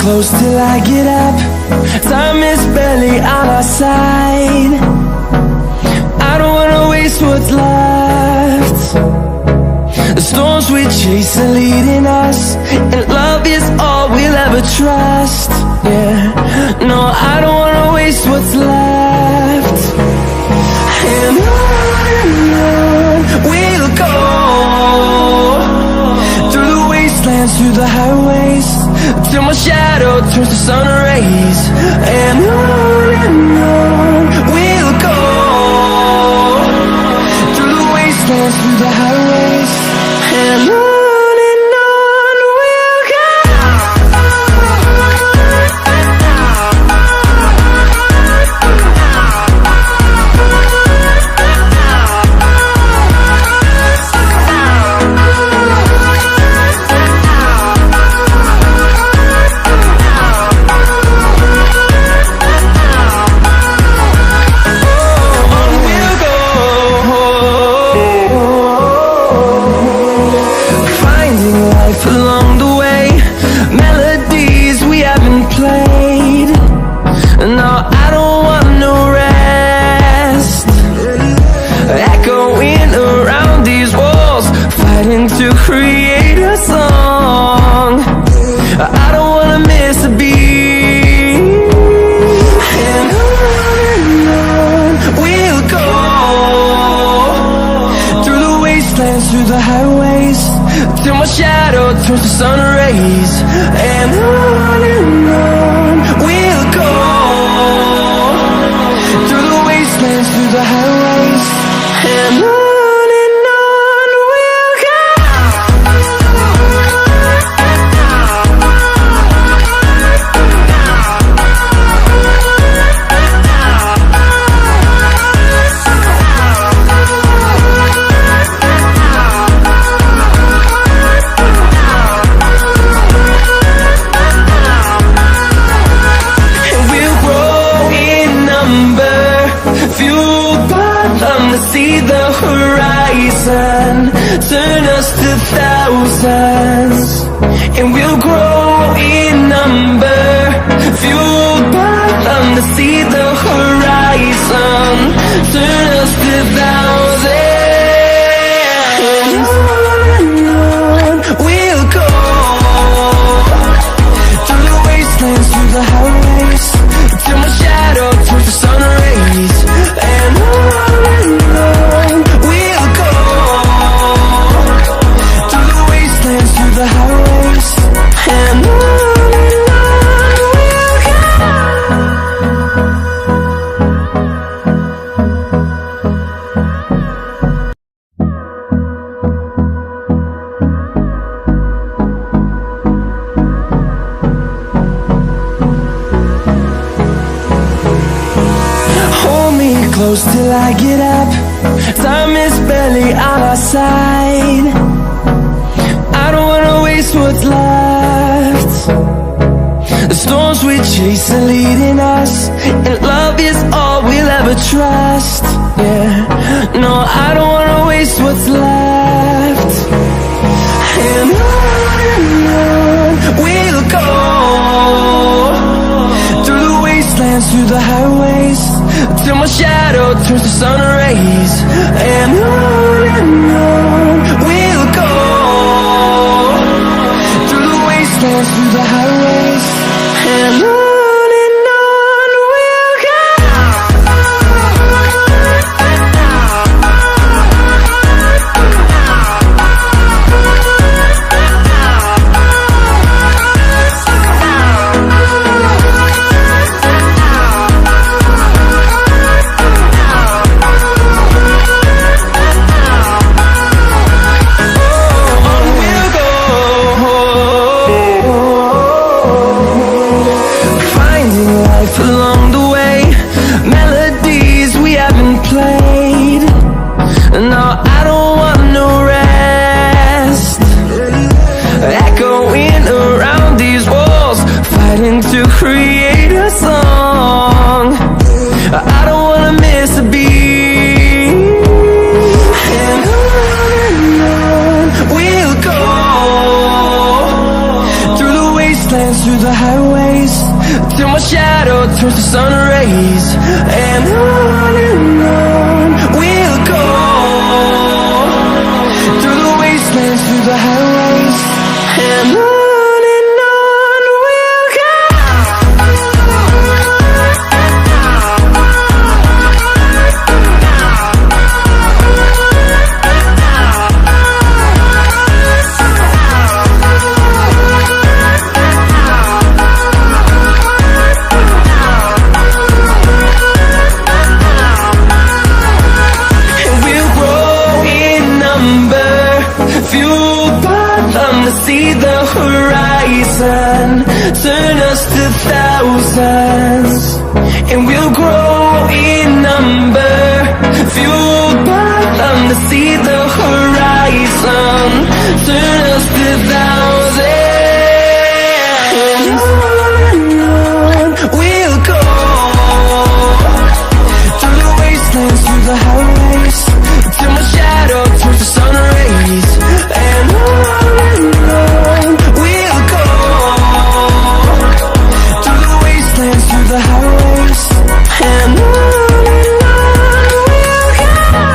Close till I get up. Time is barely on our side. I don't wanna waste what's left. The storms we chase are leading us, and love is all we'll ever trust. Yeah, no, I don't wanna waste what's left. And on we'll go, through the wastelands, through the highways, till my shadow turns to sun rays. And on we'll go, through the wastelands, through the highways, and on we'll go. Along the way, melodies we haven't played. No, I don't want no rest. Echoing around these walls, fighting to create a song. I don't wanna miss a beat. And on we'll go, through the wastelands, through the highways, till my shadow turns to sun rays. And on we'll go, through the wastelands, through the highways, and on we'll go. See the horizon, turn us to thousands, and we'll grow in number, fueled by them to see the horizon, turn us to thousands. And on we'll go, through the wastelands, through the highways, till my shadow turns to sun rays. And on we'll go, through the wastelands, through the highways, and on we'll go. Hold me close till I get up. Time is barely on our side. I don't wanna waste what's left. The storms we chase are leading us, and love is all we'll ever trust. Yeah, no, I don't wanna waste what's left. And on we'll go, through the wastelands, through the highways, till my shadow turns to sun rays. And on we'll go, through the wastelands, through the highways, and on we'll go. my shadow turns to sun rays. And on we'll go, through the wastelands, through the highways. And on we'll go. See the horizon, turn us to thousands, and we'll grow in number, fueled by them. To see the horizon, turn us to thousands, and on we'll go, through the wastelands, through the highways, till my shadow turns to sun rays. And on we'll go, through the wastelands, through the highways. And on we'll go.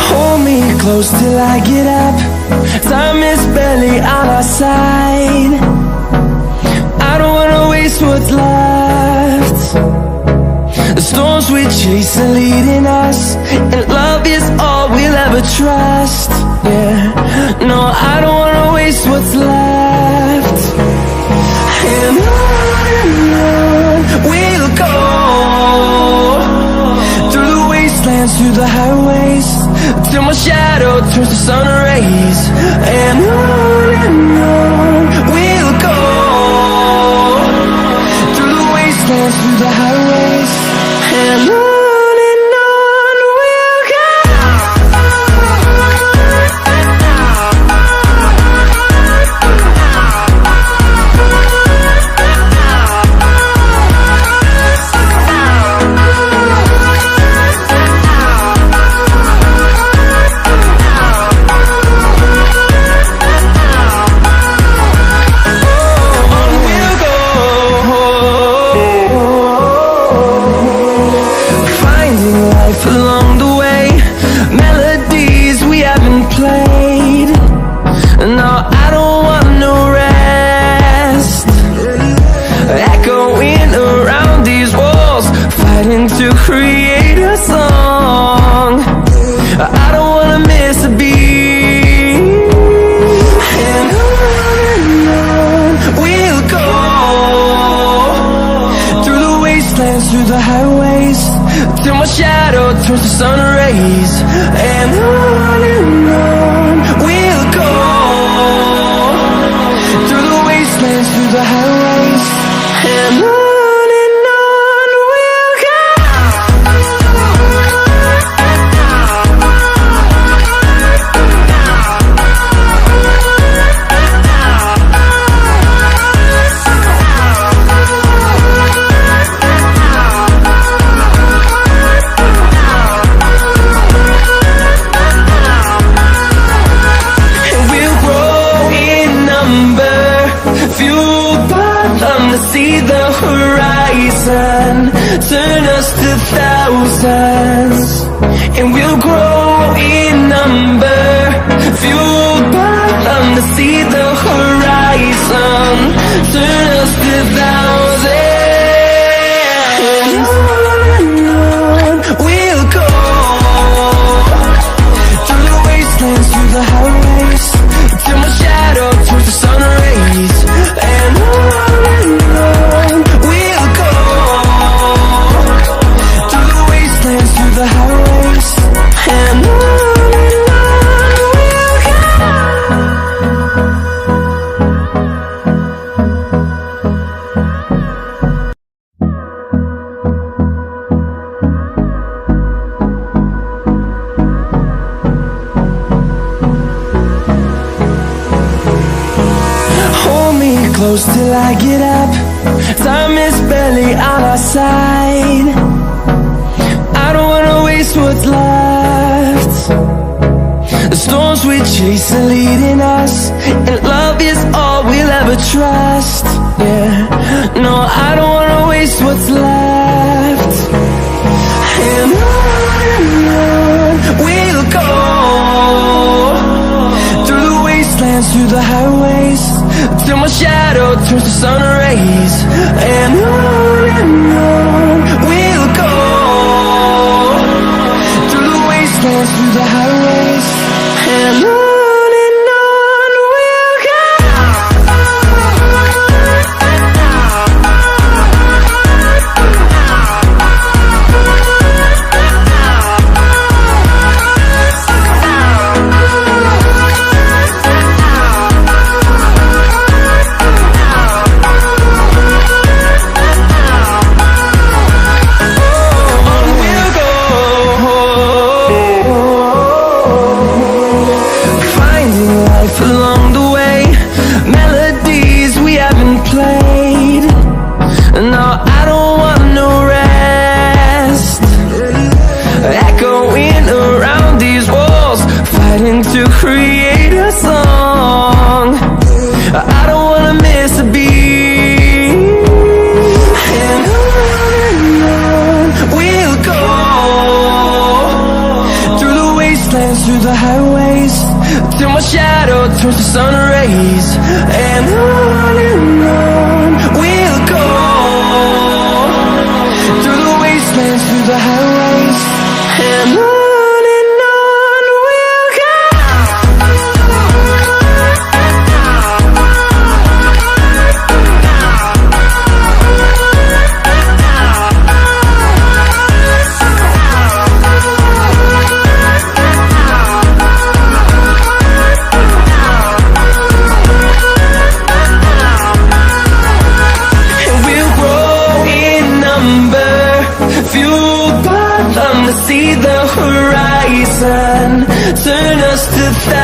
Hold me close till I get up. Time is barely on our side. I don't wanna waste what's left. The storms we chase are leading us, and love is all we'll ever trust. Yeah, no, I don't wanna waste what's left. And on we'll go, through the wastelands, through the highways, till my shadow turns to sun rays. And on we'll go, through the wastelands, through the highways. And on we'll go. Along the way, melodies we haven't played. No, I don't want no rest, echoing around these walls, fighting to create a song. I don't wanna miss a beat. And on we'll go, through the wastelands, through the highways, till my shadow turns to sun rays. And on we'll go, through the wastelands, through the highways. And on we'll go. To see the horizon, turn us to thousands, and we'll grow in number, fueled by them. To see the horizon, turn us to thousands, and on we'll go, through the wastelands, through the highways, till my shadow turns to sun rays. And on we'll go, through the wastelands, through the highways. And on we'll go. close till I get up. Time is barely on our side. I don't wanna waste what's left. The storms we chase are leading us, and love is all we'll ever trust. Yeah, no, I don't wanna waste what's left. And on we'll go, through the wastelands, through the highways, till my shadow turns to sun rays. And on we'll go, through the wastelands, through the highways, and on we'll go. Along the way, melodies we haven't played. No, I don't want no rest. Echoing around these walls, fighting to create a song. I don't wanna miss a beat. And on we'll go, through the wastelands, through the highways, till my shadow turns to sun rays. And on we'll go, through the wastelands, through the highways, and on we'll go. Fueled by them to see the horizon, turn us to thousands.